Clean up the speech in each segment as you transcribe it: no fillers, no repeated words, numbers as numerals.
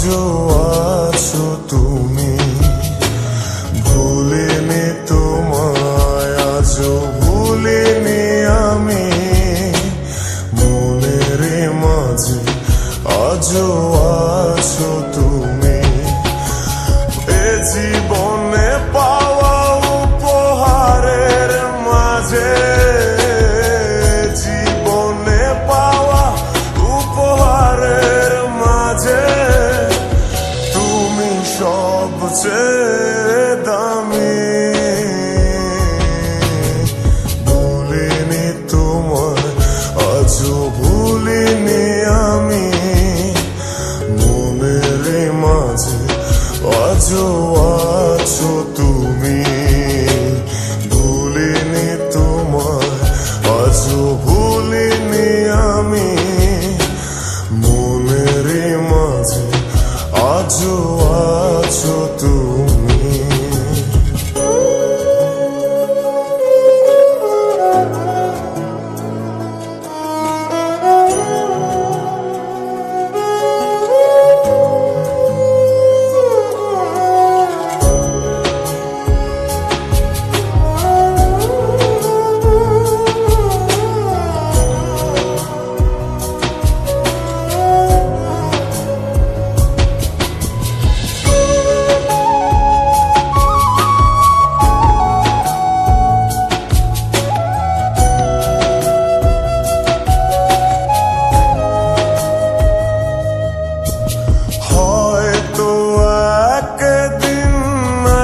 আজও আছো তুমি, ভুলিনি তোমায় আজও ভুলিনি আমি, মনের মাঝে আজও আছো তুমি। এ জীবনে পাওয়া উপহারের মাঝে, জীবনে পাওয়া উপহারের মাঝে তুমি সবচেয়ে দামি। ভুলিনি তোমায় আজও ভুলিনি আমি, মনের মাঝে আজও আছো তুমি। ভুলিনি তোমায় আজও ভুলিনি আমি, মনের মাঝে আজও আছো তুমি।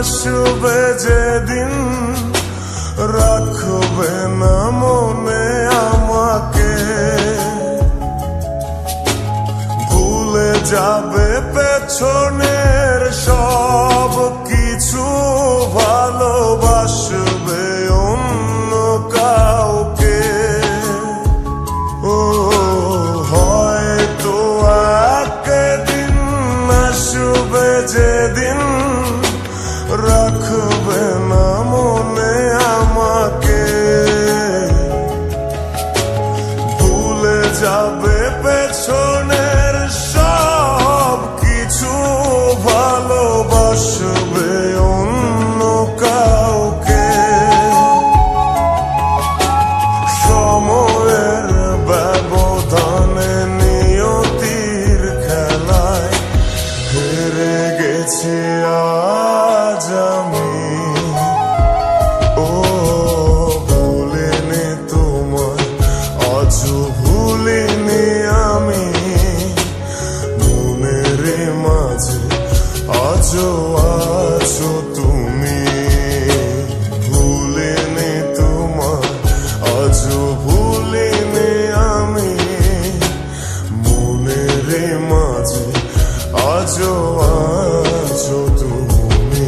আসবে যেদিন রাখবে না মনে আমাকে, ভুলে যাবে পেছনের সব কিছু, ভালোবাসবে অন্য কাউকে। ও হয়তো একদিন আসবে যেদিন রাখবে না মনে আমাকে, ভুলে যাবে পেছনের সব কিছু, ভালোবাসবে অন্য কাউকে। সময়ের ব্যবধানে নিয়তির খেলায় হেরে গেছি আজ আমি। ও ভুলিনি তোমায় আজও ভুলিনি আমি, মনের মাঝে আজও আছো তুমি। ভুলিনি তোমায় আজও ভুলিনি আমি, মনের মাঝে আজও আছো তুমি।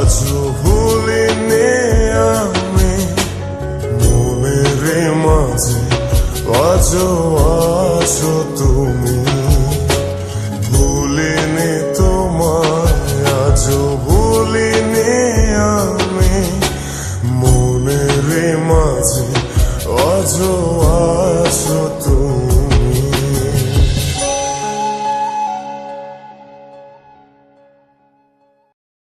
আজও ভুলিনি আমি মনের মাঝে আজও আছো তুমি ভুলিনি তোমায় আজও ভুলিনি আমি মনের মাঝে আজও